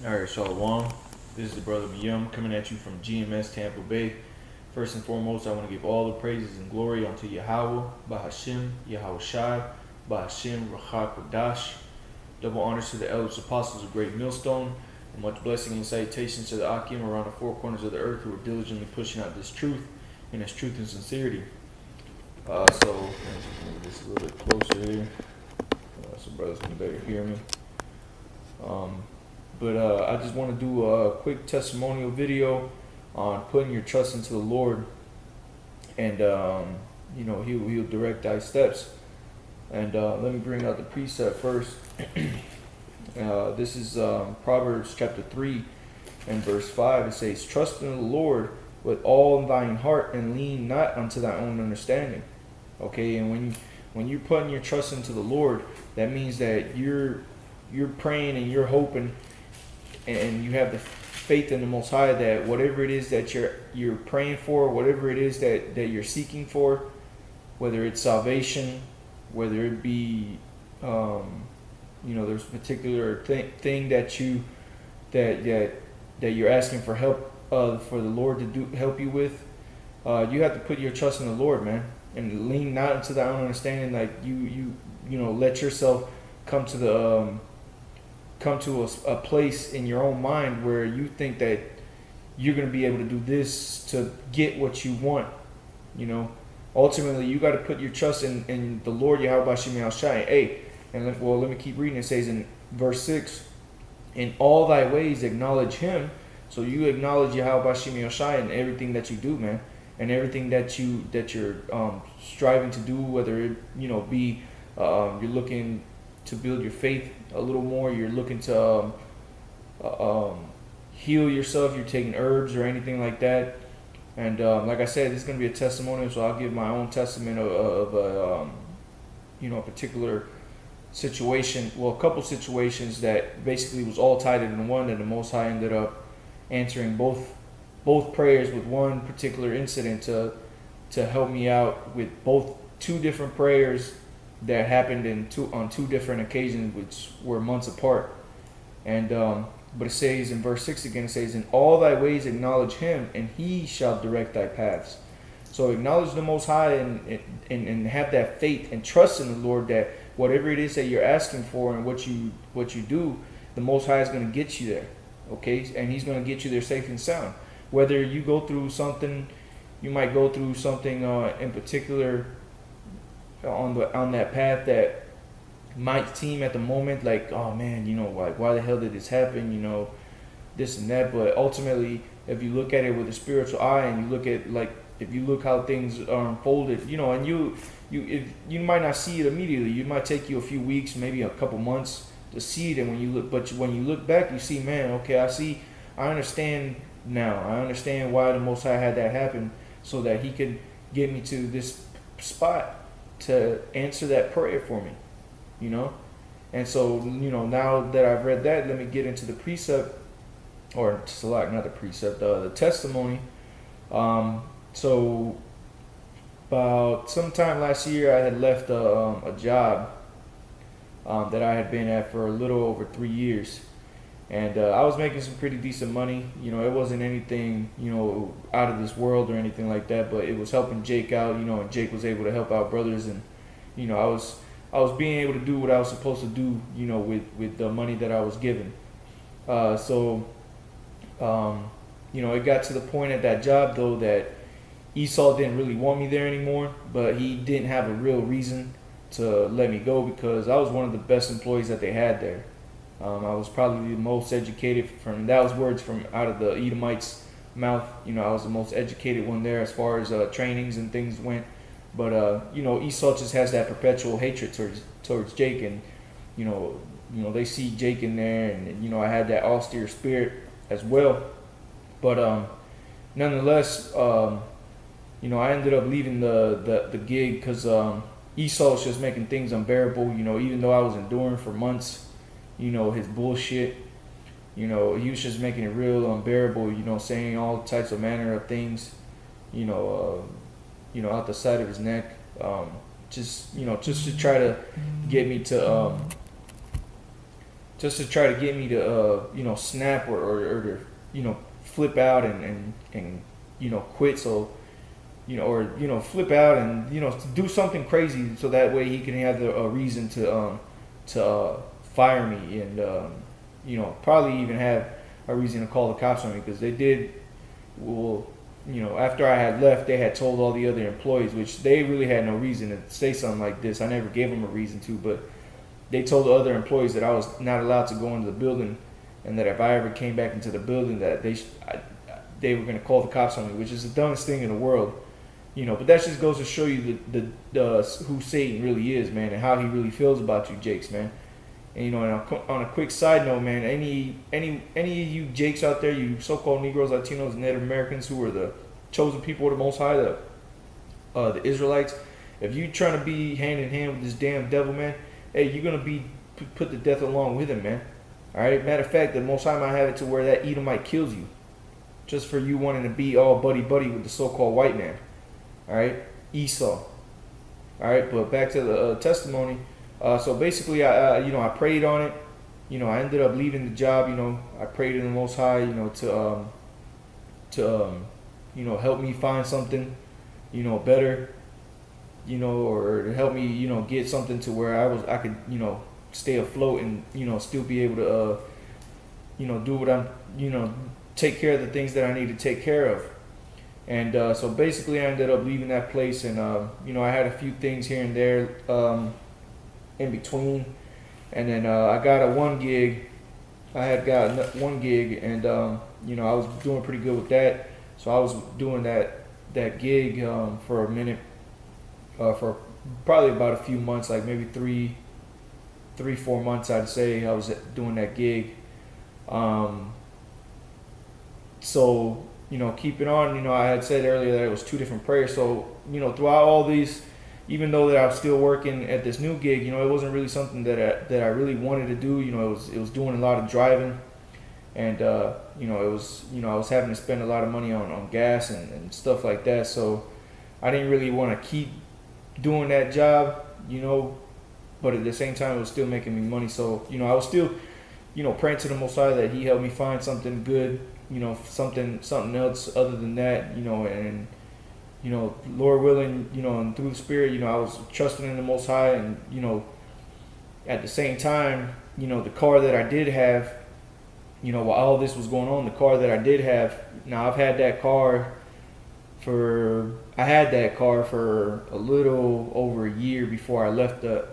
Alright, Shalom. This is the brother Yum coming at you from GMS Tampa Bay. First and foremost, I want to give all the praises and glory unto Yahweh, Bahashim, Yahweh Shai, Bahashim, Rachak Kodash. Double honors to the elders, apostles of Great Millstone, and much blessing and salutations to the Akim around the four corners of the earth who are diligently pushing out this truth and its truth and sincerity. So, move this a little bit closer here, so brothers can better hear me. But I just want to do a quick testimonial video on putting your trust into the Lord, and He'll direct thy steps. And let me bring out the precept first. This is Proverbs chapter 3 and verse 5. It says, "Trust in the Lord with all thine heart, and lean not unto thy own understanding." Okay, and when you're putting your trust into the Lord, that means that you're praying and you're hoping, and you have the faith in the Most High that whatever it is that you're praying for, whatever it is that you're seeking for, whether it's salvation, whether it be there's a particular thing that you're asking for help for the Lord to help you with, you have to put your trust in the Lord, man, and lean not into thy own understanding. Like you let yourself come to a place in your own mind where you think that you're going to be able to do this to get what you want. Ultimately, you got to put your trust in the Lord Yahweh Shai. Hey, and let me keep reading. It says in verse 6, "In all thy ways acknowledge Him." So you acknowledge Yahweh Shai in everything that you do, man, and everything that you're striving to do. Whether it be you're looking to build your faith a little more, you're looking to heal yourself, you're taking herbs or anything like that. And like I said, this is going to be a testimonial, so I'll give my own testament of a particular situation, well, a couple situations that basically was all tied in one, and the Most High ended up answering both prayers with one particular incident to help me out with two different prayers that happened on two different occasions, which were months apart. And but it says in verse 6 again, it says, "In all thy ways acknowledge Him, and He shall direct thy paths." So acknowledge the Most High and have that faith and trust in the Lord that whatever it is that you're asking for and what you do, the Most High is going to get you there. Okay, and He's going to get you there safe and sound. Whether you go through something, you might go through something in particular on that path that might seem at the moment like, oh man, like why the hell did this happen, this and that. But ultimately, if you look at it with a spiritual eye, and you look at if you look how things are unfolded, and you might not see it immediately. It might take you a few weeks, maybe a couple months to see it. And when you look back, you see, man, okay, I understand now. I understand why the Most High had that happen, so that He could get me to this spot to answer that prayer for me, And so, now that I've read that, let me get into the precept, or not the precept, the testimony. So about sometime last year, I had left a job that I had been at for a little over 3 years. And I was making some pretty decent money. It wasn't anything, out of this world or anything like that, but it was helping Jake out, and Jake was able to help out brothers. And, I was being able to do what I was supposed to do, with the money that I was given. It got to the point at that job, though, that Esau didn't really want me there anymore, but he didn't have a real reason to let me go, because I was one of the best employees that they had there. I was probably the most educated that was words from out of the Edomites' mouth. I was the most educated one there as far as trainings and things went. But Esau just has that perpetual hatred towards Jake, and they see Jake in there, and I had that austere spirit as well. But nonetheless, I ended up leaving the gig because Esau was just making things unbearable. Even though I was enduring for months, his bullshit. He was just making it real unbearable. Saying all types of manner of things. Out the side of his neck, just to try to get me just to try to get me to snap or to flip out and quit. So or flip out and do something crazy so that way he can have a reason to fire me and probably even have a reason to call the cops on me, because they did. Well, after I had left, they had told all the other employees, which they really had no reason to say something like this. I never gave them a reason to, but they told the other employees that I was not allowed to go into the building, and that if I ever came back into the building, that they were going to call the cops on me, which is the dumbest thing in the world. But that just goes to show you the who Satan really is, man, and how he really feels about you, Jakes, man. And on a quick side note, man, any of you Jakes out there, you so-called Negroes, Latinos, and Native Americans who are the chosen people of the Most High, the Israelites, if you trying to be hand in hand with this damn devil, man, hey, you're gonna be put to death along with him, man. All right. Matter of fact, the Most High might have it to where that Edomite kills you, just for you wanting to be all buddy with the so-called white man. All right, Esau. All right, but back to the testimony. So basically, I prayed on it. I ended up leaving the job. I prayed to the Most High, to help me find something, better, or to help me, get something to where I could, stay afloat and, still be able to, do what I'm, take care of the things that I need to take care of. And so basically, I ended up leaving that place, and I had a few things here and there. In between, and then I got one gig. I had got one gig, and I was doing pretty good with that. So I was doing that gig for a minute, for probably about a few months, like maybe 3-4 months, I'd say. I was doing that gig. So keeping on, I had said earlier that it was 2 different prayers. So throughout all these, even though that I was still working at this new gig, it wasn't really something that I really wanted to do. It was doing a lot of driving, and it was I was having to spend a lot of money on gas and stuff like that. So I didn't really want to keep doing that job, but at the same time it was still making me money. So I was still praying to the Most High that He helped me find something good, something else other than that, and Lord willing, and through the Spirit, I was trusting in the Most High, and, at the same time, the car that I did have, while all this was going on, the car that I did have, now I've had that car I had that car for a little over a year before I left the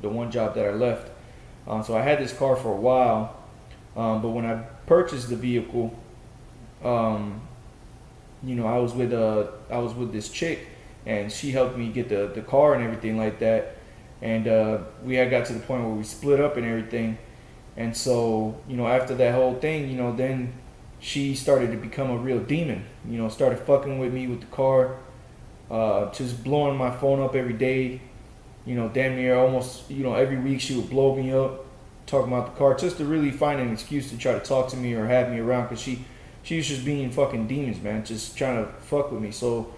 one job that I left. So I had this car for a while, but when I purchased the vehicle, I was with this chick, and she helped me get the car and everything like that. And we had got to the point where we split up and everything. And so, after that whole thing, then she started to become a real demon. Started fucking with me with the car, just blowing my phone up every day. Damn near almost, every week she would blow me up, talking about the car, just to really find an excuse to try to talk to me or have me around, because she was just being fucking demons, man, just trying to fuck with me. So,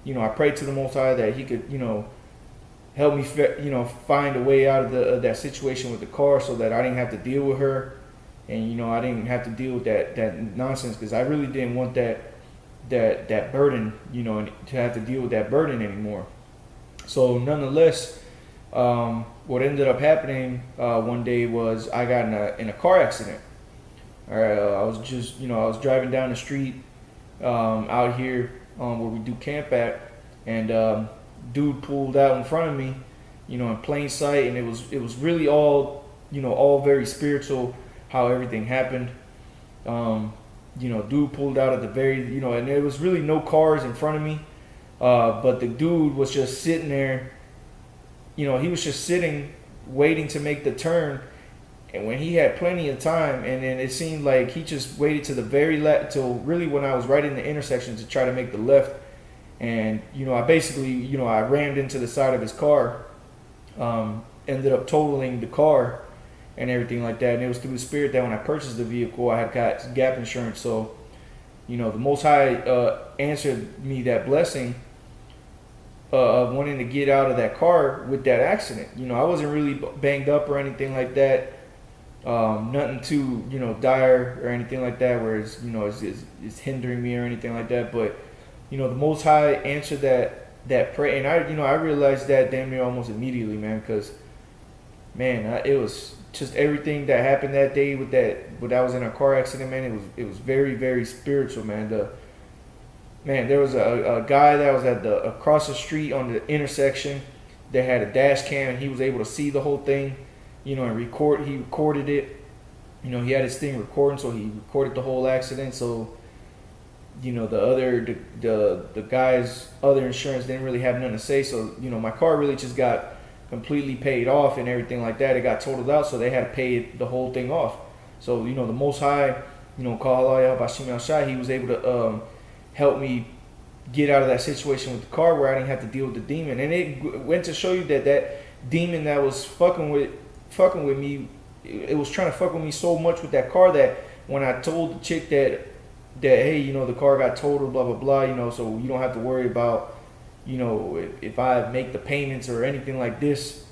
I prayed to the Most High that He could, help me, find a way out of that situation with the car, so that I didn't have to deal with her, and I didn't have to deal with that nonsense, because I really didn't want that burden, and to have to deal with that burden anymore. So, nonetheless, what ended up happening one day was I got in a car accident. All right, I was just, I was driving down the street out here where we do camp at, and dude pulled out in front of me, in plain sight, and it was really all, all very spiritual how everything happened. Dude pulled out at the very, and there was really no cars in front of me, but the dude was just sitting there, he was just sitting, waiting to make the turn. And when he had plenty of time, and then it seemed like he just waited to the very left, till really when I was right in the intersection to try to make the left. And, I basically, I rammed into the side of his car, ended up totaling the car and everything like that. And it was through the Spirit that when I purchased the vehicle, I had got gap insurance. So, the Most High answered me that blessing of wanting to get out of that car with that accident. I wasn't really banged up or anything like that. Nothing too, dire or anything like that, where it's, it's hindering me or anything like that. But, the Most High answered that prayer, and I realized that damn near almost immediately, man, because, man, it was just everything that happened that day when I was in a car accident, man. It was very, very spiritual, man. There was a guy that was across the street on the intersection that had a dash cam, and he was able to see the whole thing, and he recorded it. He had his thing recording, so he recorded the whole accident. So, the guy's other insurance didn't really have nothing to say. So, my car really just got completely paid off and everything like that. It got totaled out, so they had to pay the whole thing off. So, the Most High, he was able to help me get out of that situation with the car where I didn't have to deal with the demon. And it went to show you that demon that was fucking with me, it was trying to fuck with me so much with that car that when I told the chick that hey, the car got totaled, blah blah blah, so you don't have to worry about, if I make the payments or anything like this,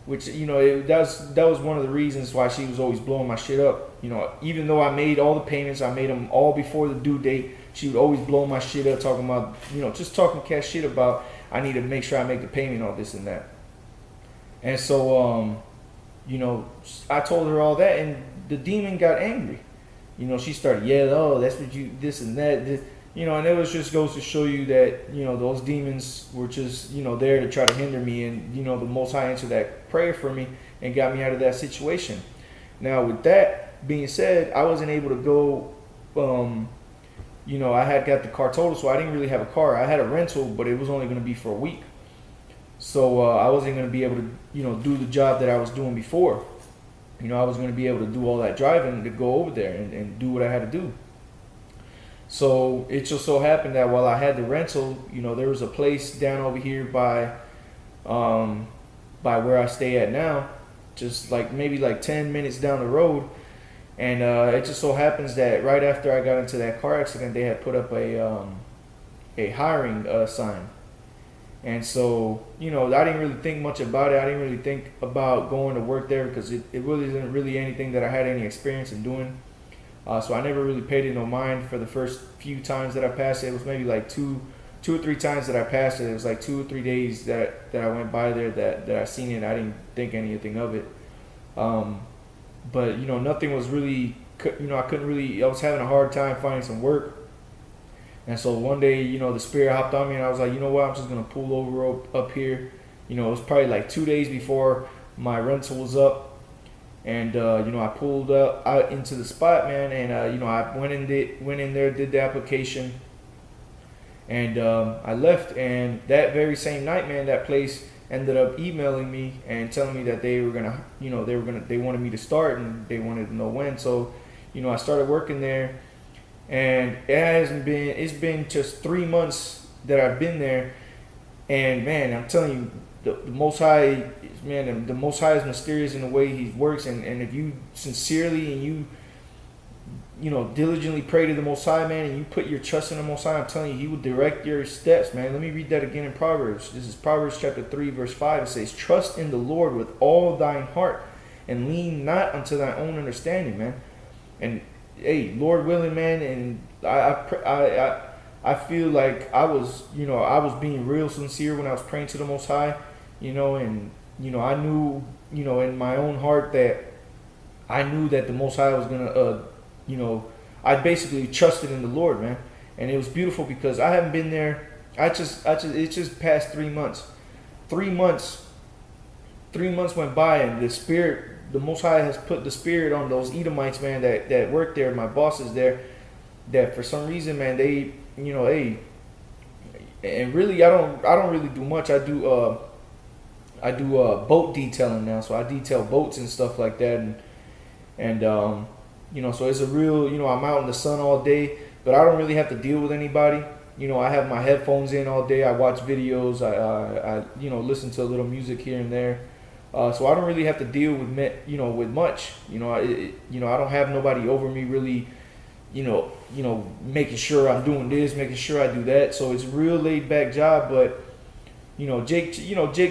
which that was one of the reasons why she was always blowing my shit up. Even though I made all the payments, I made them all before the due date, she would always blow my shit up, talking about, just talking cash shit about, I need to make sure I make the payment, all this and that. And so I told her all that, and the demon got angry. She started yelling, "Oh, that's what you, this and that, this," and it was just goes to show you that, those demons were just, there to try to hinder me. And, the Most High answered that prayer for me and got me out of that situation. Now, with that being said, I wasn't able to go, I had got the car totaled, so I didn't really have a car. I had a rental, but it was only going to be for a week. So I wasn't going to be able to, do the job that I was doing before. I was going to be able to do all that driving to go over there and do what I had to do. So it just so happened that while I had the rental, there was a place down over here by where I stay at now, just maybe 10 minutes down the road. And it just so happens that right after I got into that car accident, they had put up a hiring sign. And so, I didn't really think much about it. I didn't really think about going to work there because it really isn't really anything that I had any experience in doing. So I never really paid it no mind for the first few times that I passed it. It was maybe two or three times that I passed it. It was 2 or 3 days that I went by there that I seen it. I didn't think anything of it. But, nothing was really, I was having a hard time finding some work. And so one day, the Spirit hopped on me, and I was like, you know what, I'm just going to pull over up here. It was probably 2 days before my rental was up. And, I pulled out into the spot, man, and, I went in there, did the application. And I left, and that very same night, man, that place ended up emailing me and telling me that they were gonna, they wanted me to start, and they wanted to know when. So, I started working there, and it's been just 3 months that I've been there, and man, I'm telling you, the Most High, man, the Most High is mysterious in the way He works, and if you sincerely and you diligently pray to the Most High, man, and you put your trust in the Most High, I'm telling you, He will direct your steps, man. Let me read that again in Proverbs. This is Proverbs chapter 3, verse 5. It says, "Trust in the Lord with all thine heart, and lean not unto thine own understanding," man. And hey, Lord willing, man, and I feel like I was being real sincere when I was praying to the Most High, and I knew, in my own heart that I knew that the Most High was gonna, I basically trusted in the Lord, man. And it was beautiful because I haven't been there. It's just past 3 months. 3 months went by, and the Most High has put the Spirit on those Edomites, man, that work there, my bosses there, that for some reason, man, they, hey, and really, I don't really do much. I do boat detailing now, so I detail boats and stuff like that, and so it's a real, I'm out in the sun all day, but I don't really have to deal with anybody. I have my headphones in all day. I watch videos. I listen to a little music here and there. So I don't really have to deal with with much. I don't have nobody over me really, making sure I'm doing this, making sure I do that. So it's a real laid back job. But Jake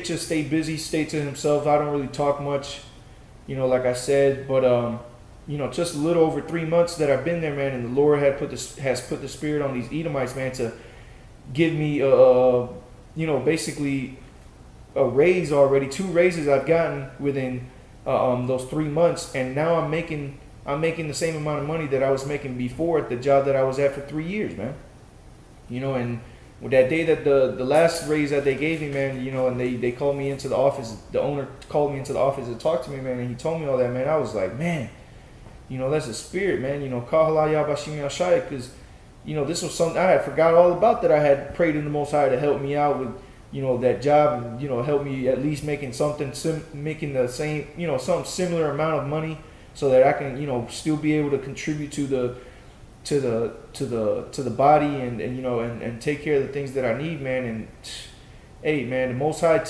just stay busy, stay to himself. I don't really talk much. like I said. But just a little over 3 months that I've been there, man, and the Lord has put the spirit on these Edomites, man, to give me basically a raise already. 2 raises I've gotten within those 3 months, and now I'm making the same amount of money that I was making before at the job that I was at for 3 years, man. And with that day that the last raise that they gave me, man, and they called me into the office, the owner called me into the office to talk to me, man, and he told me all that, man. I was like, man, that's a spirit, man. Because this was something I had forgot all about, that I had prayed in the Most High to help me out with, that job, and help me at least making making the same, some similar amount of money, so that I can, still be able to contribute to the body, and take care of the things that I need, man. And hey, man, the Most High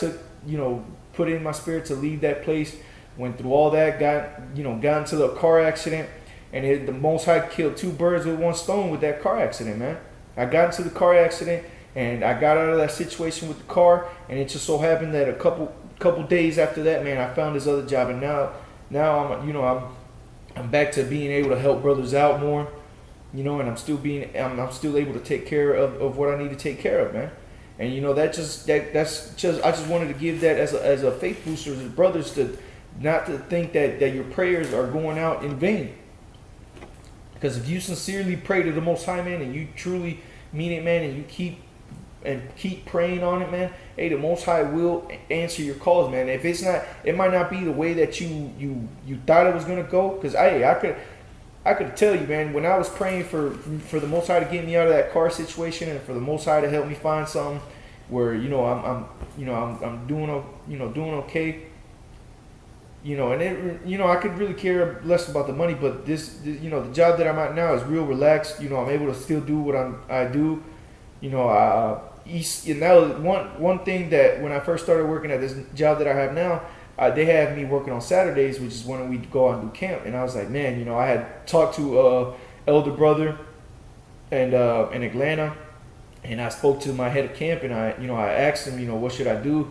put in my spirit to leave that place. Went through all that, got into the car accident, and the Most High killed 2 birds with 1 stone with that car accident, man. I got into the car accident, and I got out of that situation with the car, and it just so happened that a couple days after that, man, I found this other job, and now I'm back to being able to help brothers out more, and I'm still able to take care of what I need to take care of, man. And that's just I just wanted to give that as a faith booster to brothers, to not to think that your prayers are going out in vain. Because if you sincerely pray to the Most High, man, and you truly mean it, man, and you keep praying on it, man, hey, the Most High will answer your calls, man. If it's not, it might not be the way that you thought it was gonna go. Because I could tell you, man, when I was praying for the Most High to get me out of that car situation, and for the Most High to help me find something where I'm doing okay. And it, I could really care less about the money, but the job that I'm at now is real relaxed. I'm able to still do what I do. One thing that when I first started working at this job that I have now, they have me working on Saturdays, which is when we go out and do camp. And I was like, man, I had talked to elder brother and in Atlanta, and I spoke to my head of camp, and I asked him, what should I do,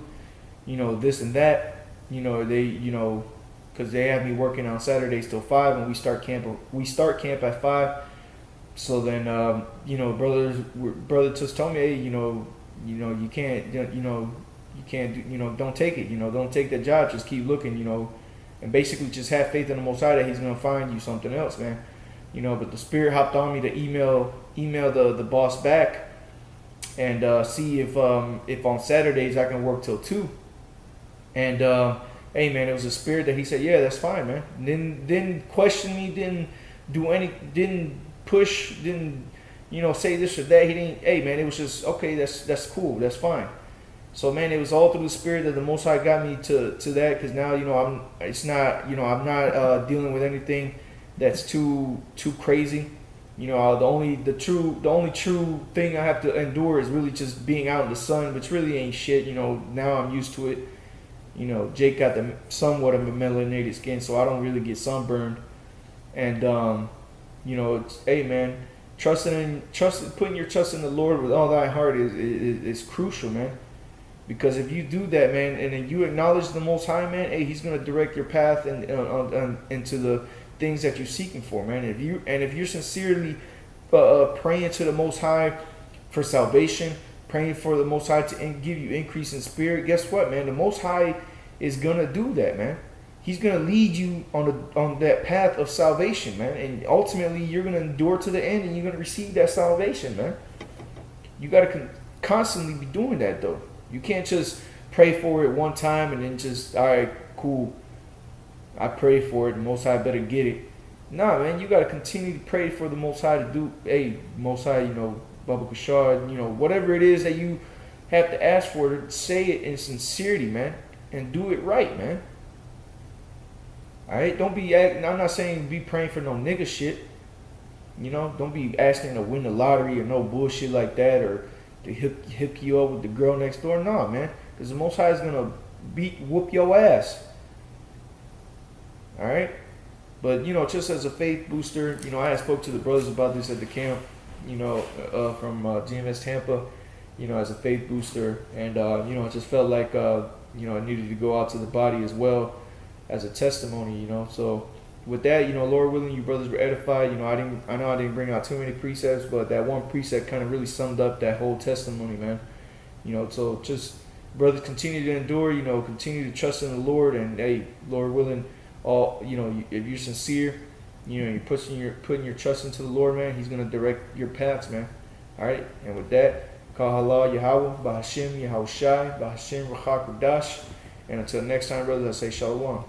this and that. Because they have me working on Saturdays till 5, and we start camp at 5. So then, brother just told me, hey, you can't, you can't do, don't take it, don't take that job. Just keep looking, and basically just have faith in the Most High that He's gonna find you something else, man. But the Spirit hopped on me to email the boss back, and see if on Saturdays I can work till 2. And hey, man, it was a Spirit that He said, yeah, that's fine, man. Didn't question me, didn't push, didn't say this or that. He didn't. Hey, man, it was just okay. That's cool. That's fine. So, man, it was all through the Spirit that the Most High got me to that. Because now, I'm not dealing with anything that's too crazy. The only true thing I have to endure is really just being out in the sun, which really ain't shit. Now I'm used to it. Jake got the somewhat of a melanated skin, so I don't really get sunburned. And hey, man, putting your trust in the Lord with all thy heart is crucial, man. Because if you do that, man, and then you acknowledge the Most High, man, hey, He's gonna direct your path and into the things that you're seeking for, man. If you're sincerely praying to the Most High for salvation, praying for the Most High to give you increase in spirit, guess what, man? The Most High is gonna do that, man. He's gonna lead you on that path of salvation, man, and ultimately you're gonna endure to the end, and you're gonna receive that salvation, man. You gotta constantly be doing that, though. You can't just pray for it one time and then just, all right, cool, I pray for it, the Most High better get it. Nah, man, you gotta continue to pray for the Most High to do. Hey, Most High, Baba Kashar, whatever it is that you have to ask for, say it in sincerity, man, and do it right, man. Alright, I'm not saying be praying for no nigga shit. Don't be asking to win the lottery or no bullshit like that, or to hook you up with the girl next door. Nah, man, because the Most High is gonna whoop your ass. Alright? But, just as a faith booster, I had spoke to the brothers about this at the camp, from GMS Tampa, as a faith booster. And, I just felt like, I needed to go out to the body as well. as a testimony, you know. So with that, you know, Lord willing, you brothers were edified. You know, I know I didn't bring out too many precepts, but that one precept kind of really summed up that whole testimony, man. You know, so just brothers, continue to endure. You know, continue to trust in the Lord, and hey, Lord willing, you know, if you're sincere, you know, you're putting your trust into the Lord, man, He's gonna direct your paths, man. All right, and with that, call halal Yahweh, Bahashim Yahweh Shai, Bahashim Rachak Radash, and until next time, brothers, I say Shalom.